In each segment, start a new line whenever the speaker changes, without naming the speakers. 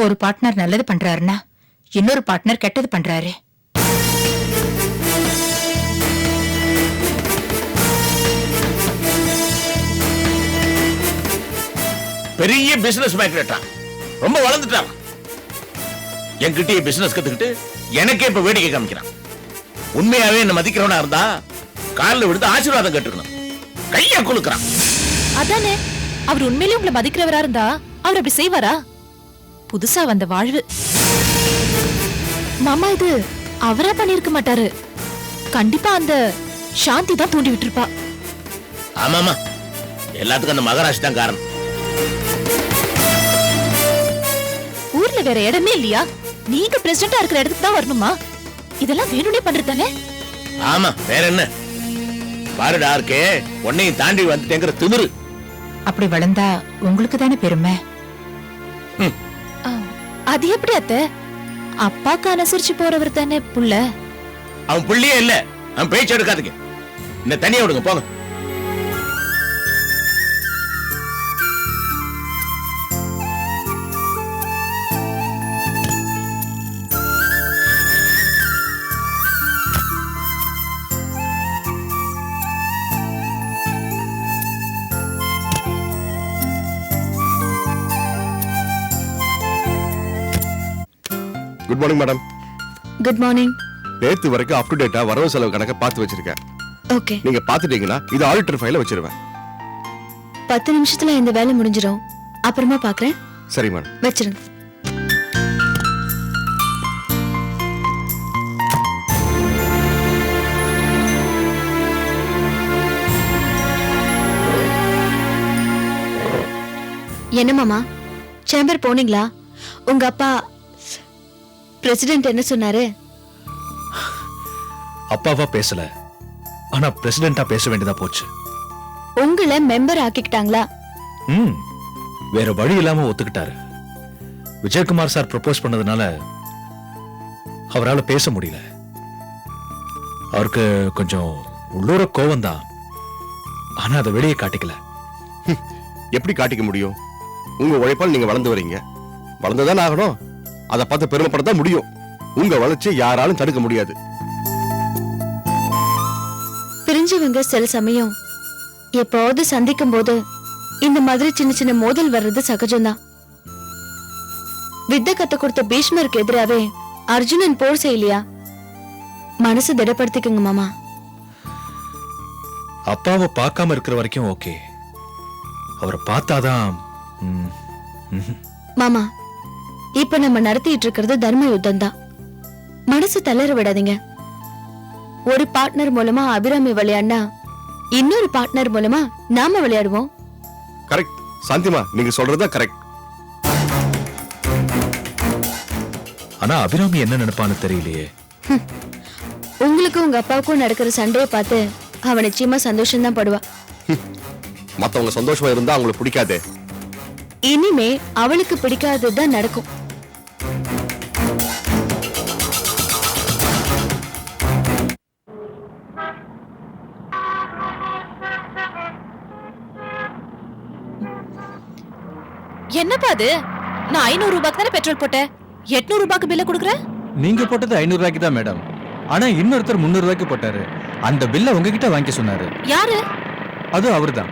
ஒரு பார்ட்னர் நல்லது பண்றாருன்னா இன்னொரு பார்ட்னர் கெட்டது பண்றாரு.
பெரிய பிசினஸ் மேக்னேட்டா, ரொம்ப வளர்ந்துட்டான். என்கிட்டயே பிசினஸ் கத்துக்கிட்டு எனக்கே இப்ப வேடிக்கை காமிக்கிறான். உண்மையாவே என்ன மதிக்கிறவனா இருந்தா காலில் விடுத்து ஆசீர்வாதம் கேட்டுக்கணும். கையா குலுக்குறான்.
அதானே, அவர் உண்மையிலேயே உங்களை மதிக்கிறவரா இருந்தா அவர் அப்படி செய்வாரா? புதுசா வந்த வாழ்வு. மாமா இது அவரா பண்ணிருக்க மாட்டாரு. கண்டிப்பா அந்த சாந்தி தான் தூண்டி விட்டுருப்பா.
ஆமாமா, எல்லாத்துக்கும் அந்த மகராசி தான் காரணம்.
ஊர்ல வேற இடமே இல்லையா? நீங்க பிரசிடண்டா இருக்கிற இடத்துக்கு தான் வரணுமா? இதெல்லாம் வேணும்னே பண்றதானே?
ஆமா, வேற என்ன? பாருடா இருக்கே, உன்னையும் தாண்டி வந்துட்டேங்கிற திமிரு.
அப்படி வளர்ந்தா உங்களுக்கு தானே பெருமை.
அது எப்படி அத்தை? அப்பாக்கு அனுசரிச்சு போறவர் தானே புள்ள.
அவன் புள்ளியே இல்ல, அவன் பேச்சு எடுக்காதுங்க. இந்த தனியா விடுங்க போங்க.
Good morning madam.
Good morning.
நேத்து வரைக்கும் அப் டு டேட்டா வரவு செலவு கணக்க பார்த்து வச்சிருக்கேன்.
ஓகே.
நீங்க பாத்துட்டீங்கன்னா இது ஆடிட்டர் ஃபைல வச்சிருவேன்.
10 நிமிஷத்துல இந்த வேலை முடிஞ்சிரும். அப்புறமா பாக்குறேன்.
சரி மேடம்.
வச்சிருங்க. என்ன மாமா, சேம்பர் போனீங்களா? உங்க அப்பா பிரசிடென்ட் என்ன சொன்னாரு?
அப்பாவா பேசல, ஆனா பிரசிடென்டா பேச வேண்டியதா போச்சு.
உங்களை மெம்பர் ஆக்கிக்கிட்டாங்களா?
வேற வழி இல்லாம ஒத்துக்கிட்டாரு. விஜயகுமார் சார் ப்ரொபோஸ் பண்ணதுனால அவரால் பேச முடியல. அவருக்கு கொஞ்சம் உள்ளூர கோவம் தான், ஆனா அதை வெளியே காட்டிக்கல.
எப்படி காட்டிக்க முடியும்? உங்க உழைப்பால் நீங்க வளர்ந்து வரீங்க. வளர்ந்துதான் ஆகணும். அதை பார்த்து பெருமைப்படத்தான் முடியும். உங்க வளர்ச்சி யாராலும் தடுக்க முடியாது.
பிரிஞ்சவங்க சில சமயம் எப்போது சந்திக்கும் போது இந்த மாதிரி சின்ன சின்ன மோதல் வர்றது சகஜம்தான். வித்தை கத்து கொடுத்த பீஷ்மருக்கு எதிராவே அர்ஜுனன் போர் செய்யலையா? மனசு திடப்படுத்திக்குங்க மாமா.
அப்பாவை பார்க்காம இருக்கிற வரைக்கும் ஓகே, அவரை பார்த்தாதான்.
மாமா, இப்ப நம்ம நடத்திட்டு இருக்கிறது தர்ம யுத்தம் தான். மனசு தளர விடாதீங்க. ஒரு பார்ட்னர் மூலமா அபிராமி விளையாடினா இன்னொரு பார்ட்னர் மூலமா நாம விளையாடுவோம்.
கரெக்ட் சாந்திமா, நீங்க சொல்றதா கரெக்ட்.
ஆனா அபிராமி என்ன நினைப்பான்னு தெரியலையே.
உங்களுக்கும் உங்க அப்பாவுக்கும் நடக்கிற சண்டையை பார்த்து அவ நிச்சயமா சந்தோஷம் தான் படுவா.
மத்தவங்க சந்தோஷமா இருந்தா அவங்களுக்கு பிடிக்காதே.
இனிமே அவளுக்கு பிடிக்காததுதான் நடக்கும்.
என்னப்பா அது? நான் 500 ரூபாய்க்கு தானே பெட்ரோல் போட்டேன். 800 ரூபாய்க்கு பில்ல கொடுக்குறேன்.
நீங்க போட்டது 500 ரூபாய்க்கு தான் மேடம். ஆனா இன்னொருத்தர் 300 ரூபாய்க்கு போட்டாரு. அந்த பில்ல உங்ககிட்ட வாங்கி சொன்னாரு.
யாரு?
அது அவர்தான்.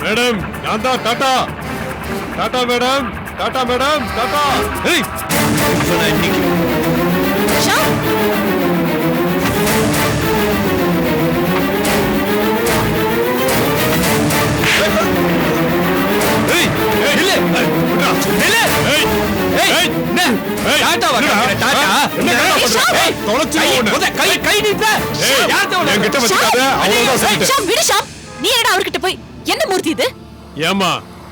மேடம், நான் தான் tata. Tata madam, tata madam, tata.
ஏய், சொன்னா இன்னைக்கு
ஷாம்,
ஏய், நில்லு. நில்லு. ஏய், என்ன? டாடா வரடா, டாடா. என்ன பண்ற? ஏய், தொலைச்சிடுவோம். கை நீட்ட. யார்ட்ட வர?
என்கிட்ட வச்சுக்காத, அவ்வளவுதான் சொல்லிட்டேன்.
ஷாம், விடு ஷாம். நீ என்னடா அவர்கிட்ட போய் என்ன மூர்த்தி இது?
ஏமா,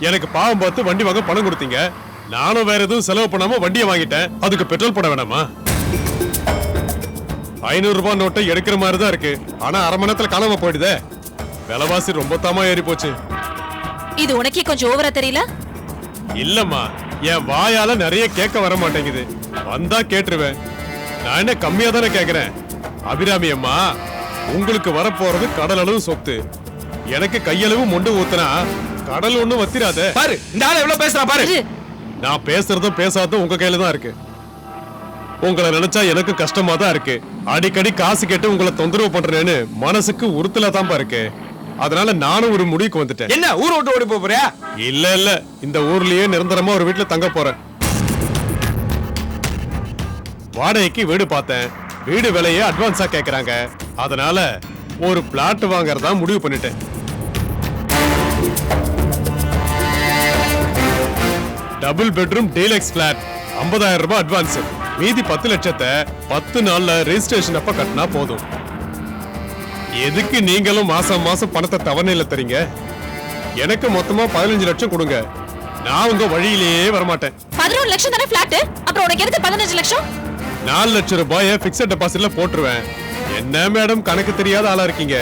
எனக்கு பாவம் பார்த்து வண்டி வாங்க பணம் கொடுத்தீங்க. நானும் வேற எதுவும் செலவு பண்ணாம வண்டியை வாங்கிட்டேன். அதுக்கு பெட்ரோல் போட வேணாமா? 500 ரூபாய் நோட்டை எடுக்கிற மாதிரி தான் இருக்கு. ஆனா அரை மணி நேரத்துல காணாம போயிடுதே. விலைவாசி ரொம்ப தாமா ஏறி போச்சு.
இது உனக்கே கொஞ்சம் ஓவரா தெரியல?
இல்லம்மா, என் வாயால நிறைய கேட்க வர மாட்டேங்குது. வந்தா கேட்டுருவேன். நான் என்ன கம்மியா தானே கேக்குறேன். அபிராமி அம்மா, உங்களுக்கு வரப்போறது கடல் அளவு சொத்து. எனக்கு கையளவு மொண்டு ஊத்துனா கடல் ஒண்ணும் வத்திராத.
பாரு இந்த ஆளு எவ்வளவு பேசுறா பாரு.
நான் பேசுறதும் பேசாததும் உங்க கையில தான் இருக்கு. உங்களை நினைச்சா எனக்கு கஷ்டமா தான் இருக்கு. அடிக்கடி காசு கேட்டு உங்களை தொந்தரவு பண்றேன்னு மனசுக்கு உறுத்தலா தான் இருக்கு. அதனால நானும் ஒரு முடிவுக்கு வந்துட்டேன்.
என்ன ஊரை விட்டு ஓடி போறியா?
இல்ல இந்த ஊர்லயே நிரந்தரமா ஒரு வீட்டுல தங்க போறேன். வாடகைக்கு வீடு பார்த்தேன். வீடு விலையே அட்வான்ஸா கேக்குறாங்க. அதனால ஒரு பிளாட் வாங்கறதா முடிவு பண்ணிட்டேன். டபுள் பெட்ரூம் டீலக்ஸ் பிளாட், 50,000 ரூபாய் அட்வான்ஸ். மீதி 10 லட்சத்தை 10 நாள்ல ரெஜிஸ்ட்ரேஷன் அப்ப கட்டினா போதும். எதுக்கு நீங்களும் மாசம் மாசம் பணத்தை தவணையில தரீங்க? எனக்கு மொத்தமா 15 லட்சம் கொடுங்க. நான் உங்க வழியிலேயே வரமாட்டேன்.
11 லட்சம் தானே பிளாட், அப்புறம் உனக்கு எதுக்கு 15 லட்சம்?
4 லட்சம் ரூபாய பிக்ஸட் டெபாசிட்ல போட்டுருவேன். என்ன மேடம் கணக்கு தெரியாத ஆளா இருக்கீங்க?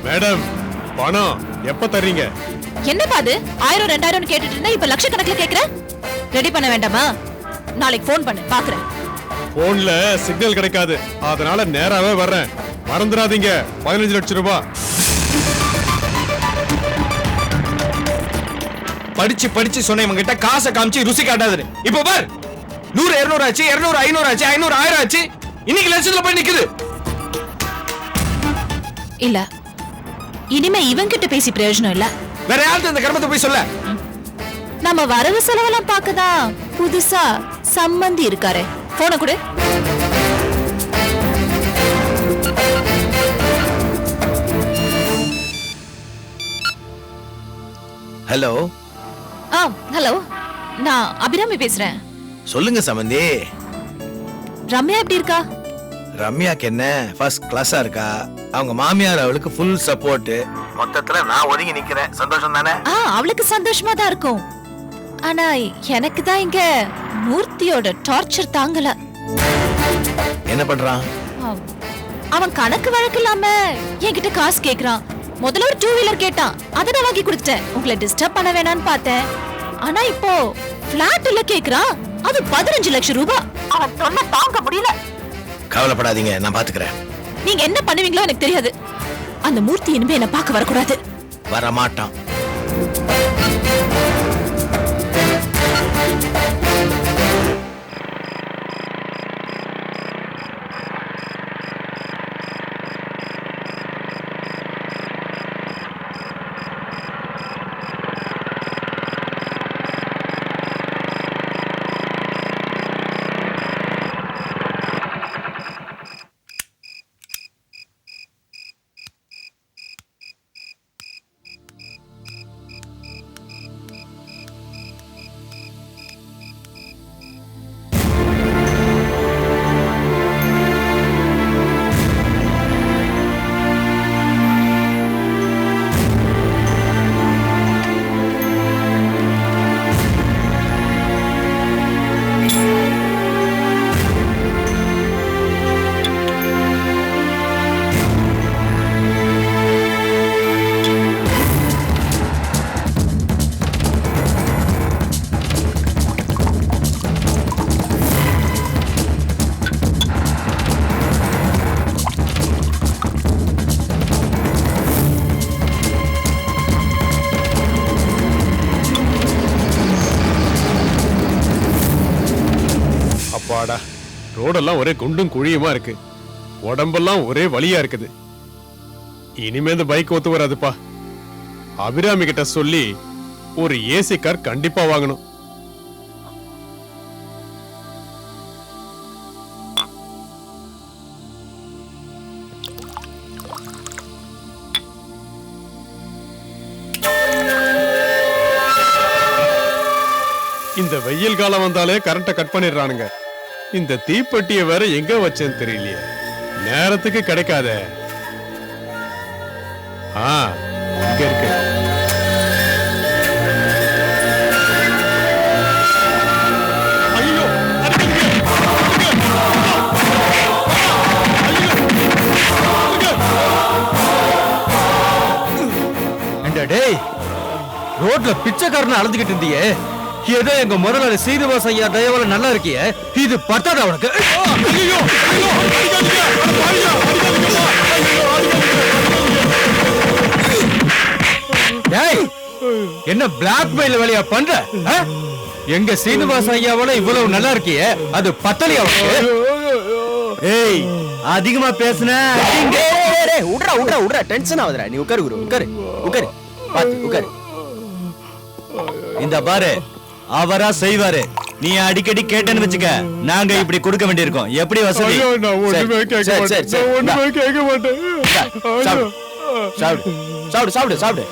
மேடம் பணம் எப்ப தர்றீங்க?
என்னப்பா அது 1000 2000 கேட்டுட்டு இருந்தா இப்ப லட்சக்கணக்கில் கேக்குற? ரெடி பண்ண வேண்டாமா? நாளைக்கு ஃபோன் பண்ணு பாக்குறேன்.
போன்ல சிக்னல் கிடைக்காது, அதனால நேராவே வர்றேன். மறந்துடாதீங்க 15 லட்சம் ரூபாய்.
படிச்சு படிச்சு சொன்ன இவங்க கிட்ட காசை காமிச்சு ருசி காட்டாது. இப்ப பார் 100 200 ஆச்சு, 200 500 ஆச்சு, 500 1000 ஆச்சு. இன்னைக்கு லட்சத்துல போய் நிக்குது.
இல்ல இனிமே இவங்கிட்ட பேசி பிரயோஜனம் இல்ல.
வேற யார்கிட்ட இந்த கர்மத்தை போய் சொல்ல?
நம்ம வரவு செலவெல்லாம் பார்க்கதான் புதுசா சம்பந்தி இருக்காரு. போன கொடு.
ஹலோ.
ஹலோ, நான் அபிராமி பேசுறேன்.
சொல்லுங்க சம்பந்தி.
ரம்யா எப்படி இருக்கா?
ரம்யாக்கு என்ன ஃபர்ஸ்ட் கிளாஸா இருக்கா. அவங்க மாமியார் அவளுக்கு ஃபுல் சப்போர்ட். மொத்தத்துல நான் ஒதுங்கி நிக்கிறேன். சந்தோஷம் தானே?
அவளுக்கு சந்தோஷமா தான் இருக்கும். ஆனா எனக்கு தான் இங்க மூர்த்தியோட டார்ச்சர் தாங்கல.
என்ன பண்றான்?
அவன் கணக்கு வழக்கு இல்லாம என்கிட்ட காசு கேக்குறான். முதல்ல ஒரு 2 வீலர் கேட்டான், அதை நான் வாங்கி கொடுத்துட்டேன். உங்களை டிஸ்டர்ப் பண்ண வேணான்னு பார்த்தேன். ஆனா இப்போ பிளாட் இல்ல கேக்குறான், அது 15 லட்சம் ரூபாய். அவன் சொன்ன தாங்க முடியல.
கவலைப்படாதீங்க, நான் பாத்துக்கிறேன்.
நீங்க என்ன பண்ணுவீங்களோ எனக்கு தெரியாது. அந்த மூர்த்தி இனிமே என்ன பார்க்க வரக்கூடாது.
வரமாட்டான்.
அப்பாடா, ரோடெல்லாம் ஒரே குண்டும் குழியுமா இருக்கு. உடம்பெல்லாம் ஒரே வலியா இருக்குது. இனிமே இந்த பைக் ஒத்து வராதுப்பா. அபிராமி கிட்ட சொல்லி ஒரு ஏசி கார் கண்டிப்பா வாங்கணும். இந்த வெயில் காலம் வந்தாலே கரண்ட கட் பண்ணிடுறானுங்க. இந்த தீப்பெட்டிய வேற எங்க வச்சேன்னு தெரியலையே. நேரத்துக்கு கிடைக்காதே. இங்க இருக்கு. ஐயோ,
டேய், ரோட்ல பிச்சைக்காரனை அலைஞ்சுக்கிட்டு இருந்தியே,
ஏதோ எங்க முதல்ல சீனிவாச ஐயா தயவுல நல்லா இருக்கிய இது பத்தாத அவனுக்கு. டேய், என்ன பிளாக்மெயில் வேலையா பண்ற? எங்க சீனிவாச ஐயாவோட இவ்வளவு நல்லா இருக்கிய அது பத்தலையா அவனுக்கு?
ஏய் அதிகமா பேசுன உட்றா டென்ஷன் ஆகுதுடா. நீ உட்காரு குரு, உட்காரு பாத்து உட்காரு. இந்த பாரு, அவரா செய்வாரு. நீ அடிக்கடி கேட்டேன்னு வச்சுக்க, நாங்க இப்படி கொடுக்க வேண்டியிருக்கோம். எப்படி வசதி? சாப்பிடு சாப்பிடு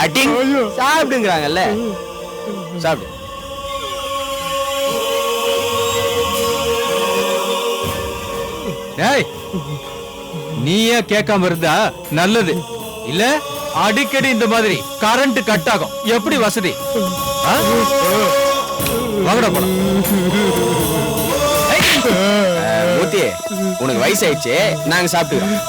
அடிங் சாப்பிடுங்கறாங்கல்ல, சாப்பிடு.
டேய், நீயே கேட்காம இருந்தா நல்லது. இல்ல அடிக்கடி இந்த மாதிரி கரண்ட் கட் ஆகும். எப்படி வசதி? வாங்கடா போலாம்.
மூர்த்தி, உனக்கு வயசாயிடுச்சு, நாங்க சாப்பிட்டுக்கிறோம்.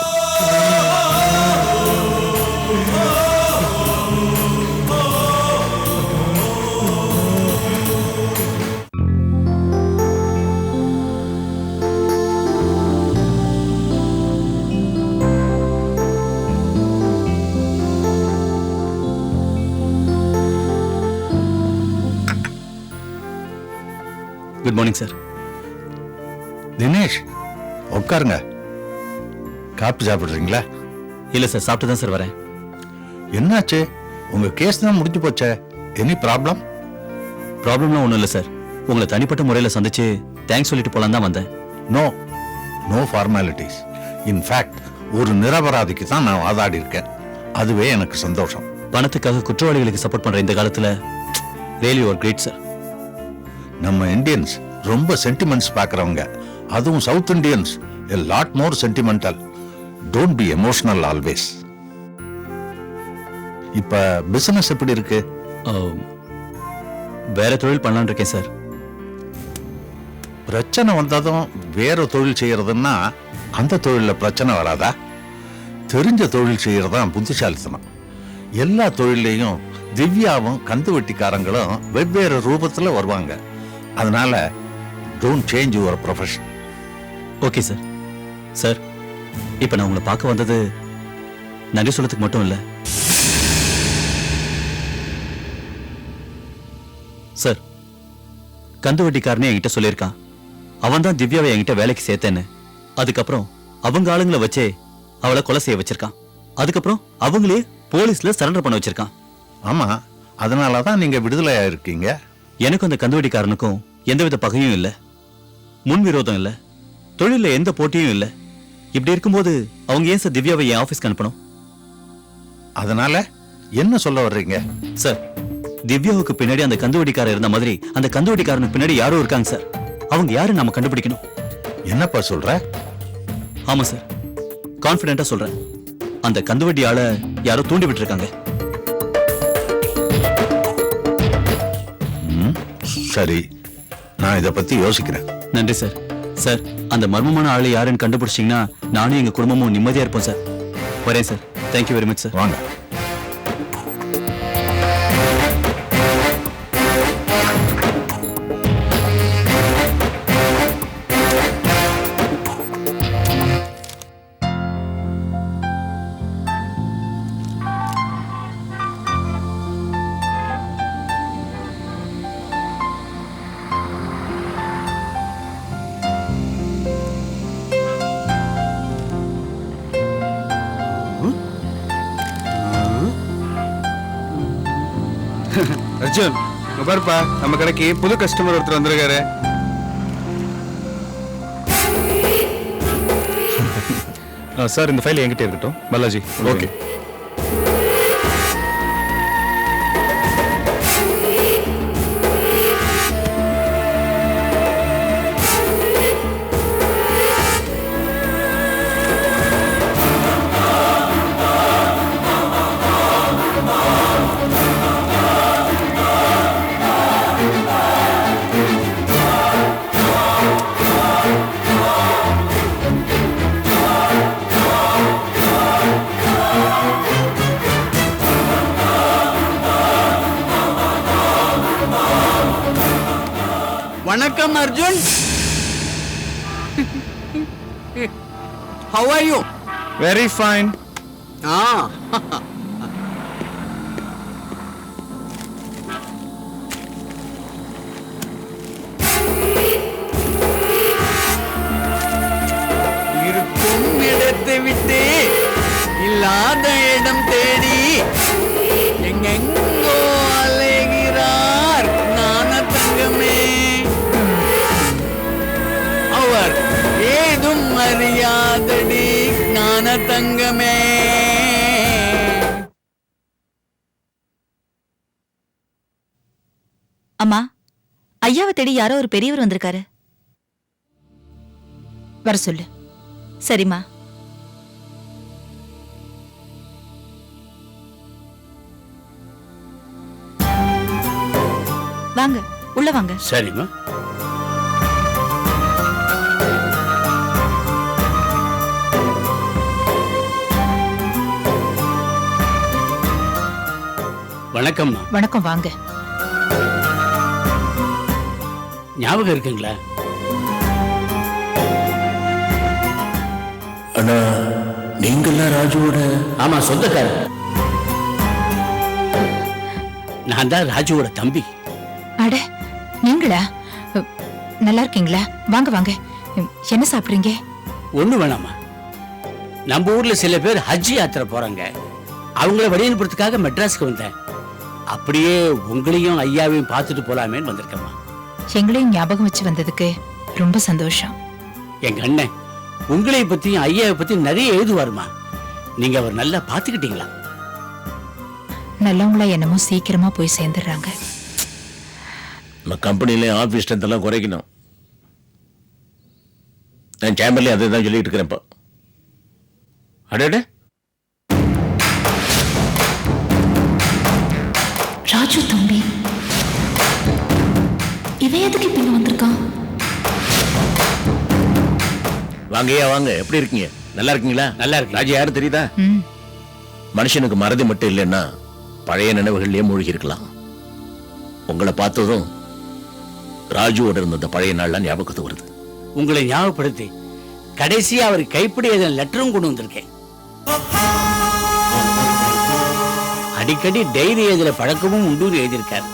Good morning sir.
தினேஷ், உட்காருங்க. காப்பி சாப்பிடுறீங்களா?
இல்ல சார், சாப்பிட்டு தான் சார் வரேன்.
என்னாச்சு? உங்க கேஸ் தான் முடிஞ்சு போச்சே. Any problem?
ப்ராப்ளம்லாம் ஒண்ணும் இல்ல சார். உங்களை தனிப்பட்ட முறையில சந்திச்சு தேங்க்ஸ் சொல்லிட்டு போலாம் தான் வந்தேன்.
No formalities. இன்ஃபேக்ட் ஒரு நிரபராதிக்கு தான் நான் வாதாடி இருக்கேன். அதுவே எனக்கு சந்தோஷம்.
பணத்துக்காக குற்றவாளிகளுக்கு சப்போர்ட் பண்ற இந்த காலத்துல really you are great sir.
நம்ம இந்தியன்ஸ் ரொம்ப சென்டிமெண்ட்ஸ் பார்க்கறவங்க. அதுவும் south Indians a lot more sentimental. Don't be emotional always. இப்ப பிசினஸ் எப்படி இருக்கு?
வேற தொழில் பண்ணலாம்னு இருக்கேன் சார்.
பிரச்சனை வந்ததும் வேற தொழில் செய்யறதுன்னா அந்த தொழில பிரச்சனை வராதா? தெரிஞ்ச தொழில் செய்யறதான் புத்திசாலித்தனம். எல்லா தொழிலையும் திவ்யாவும் கந்து வெட்டிக்காரங்களும் வெவ்வேறு ரூபத்துல வருவாங்க. அதனால don't change your profession.
Okay sir. Sir, இப்ப நான் உங்களை பார்க்க வந்தது நன்றி சொல்லத்துக்கு மட்டும் இல்ல சார். கந்து வட்டிக்காரனே என்கிட்ட சொல்லியிருக்கான், அவன் தான் திவ்யாவை என்கிட்ட வேலைக்கு சேர்த்தேன்னு. அதுக்கப்புறம் அவங்க ஆளுங்களை வச்சே அவளை கொலை செய்ய வச்சிருக்கான். அதுக்கப்புறம் அவங்களே போலீஸ்ல சரண்டர் பண்ண வச்சிருக்கான்.
ஆமா, அதனாலதான் நீங்க விடுதலையா இருக்கீங்க.
எனக்கும் அந்த கந்து வட்டிக்காரனுக்கும் எந்தவித பகையும் இல்ல, முன் விரோதம் இல்ல, தொழில எந்த போட்டியும் இல்ல. இப்படி இருக்கும்போது அவங்க ஏன் சார் திவ்யாவை என் ஆபீஸ்க்கு அனுப்பணும்?
அதனால என்ன சொல்ல வர்றீங்க?
சார், திவ்யாவுக்கு பின்னாடி அந்த கந்துவட்டிக்காரர் இருந்த மாதிரி அந்த கந்துவட்டிக்காரனுக்கு பின்னாடி யாரும் இருக்காங்க சார். அவங்க யாரு நாம கண்டுபிடிக்கணும்.
என்னப்பா சொல்ற?
ஆமா சார், கான்பிடென்ட்டா சொல்றேன். அந்த கந்துவட்டி ஆள யாரோ தூண்டி விட்டு இருக்காங்க.
சரி, நான் இத பத்தி யோசிக்கிறேன்.
நன்றி சார். சார், அந்த மர்மமான ஆளை யாருன்னு கண்டுபிடிச்சிங்கன்னா நானும் எங்க குடும்பமும் நிம்மதியா இருப்போம் சார். வரேன் sir. Thank you very much sir.
வாங்க.
அர்ஜுன், இங்க பாருப்பா, நம்ம கடைக்கு புது கஸ்டமர் ஒருத்தர் வந்திருக்காரு.
சார், இந்த ஃபைல் என்கிட்ட இருக்கட்டும். Balaji. Okay.
Welcome, Arjun. How are you?
Very fine.
Ah. இருக்கும் இடத்தை விட்டு இல்லாத இடம் தேடி எங்கெங்கோ அலைகிறார் ஞான தங்கமே. அவர் ஏதும் அறியாதடி ஞான தங்கமே.
அம்மா, ஐயாவை தேடி யாரோ ஒரு பெரியவர் வந்திருக்காரு.
வர சொல்லு.
சரிம்மா. வாங்க, உள்ள வாங்க.
சரிம்மா. வணக்கம்மா.
வணக்கம், வாங்க.
ஞாபகம் இருக்குங்களா?
ஆனா நீங்கெல்லாம் ராஜுவோட?
ஆமா, சொந்தக்காரர். நான் தான் ராஜுவோட தம்பி.
அட, நீங்களா? நல்லா இருக்கீங்களா? வாங்க வாங்க. என்ன சாப்பிடுறீங்க?
ஒண்ணு வேணாமா, நம்ம ஊர்ல சில பேர் ஹஜ் யாத்திரை போறாங்க. அவங்கள வழி அனுப்புறதுக்காக மெட்ராஸ்க்கு வந்தேன். அப்படியே உங்களையும் ஐயாவையும் பார்த்துட்டு போலாமேன்னு வந்திருக்கேம்மா.
எங்களையும் ஞாபகம் வச்சு வந்ததுக்கு ரொம்ப சந்தோஷம்.
எங்க அண்ணன் உங்களை பத்தியும் ஐயாவை பத்தி நிறைய எழுதுவாருமா. நீங்க அவர் நல்லா பாத்துக்கிட்டீங்களா?
நல்லவங்களா என்னமோ சீக்கிரமா போய் சேர்ந்துடுறாங்க.
நம்ம கம்பெனில ஆபீஸ் ஸ்ட்ரென்த் எல்லாம் குறைக்கணும். நான் சேம்பர்லயே அதை தான் சொல்லிட்டு இருக்கிறேன் இப்போ. அடே,
ராஜு தம்பி, இவன் எதுக்கு இப்ப வந்திருக்கான்?
வாங்கய்யா வாங்க. எப்படி இருக்கீங்க? நல்லா இருக்கீங்களா?
நல்லா இருக்கு.
ராஜு யாரு தெரியுதா?
ம்,
மனுஷனுக்கு மறதி மட்டும் இல்லைன்னா பழைய நினைவுகள்லயே மூழ்கி இருக்கலாம். உங்களை பார்த்ததும் ராஜுவோட இருந்த அந்த பழைய நாள்லாம் ஞாபகத்துக்கு வருது.
உங்களை ஞாபகப்படுத்தி கடைசியா அவர் கைப்பிடி எழுதின லெட்டரும் கொண்டு வந்திருக்கேன். அடிக்கடி டைரி எழுதுற பழக்கமும் உண்டு எழுதியிருக்காரு.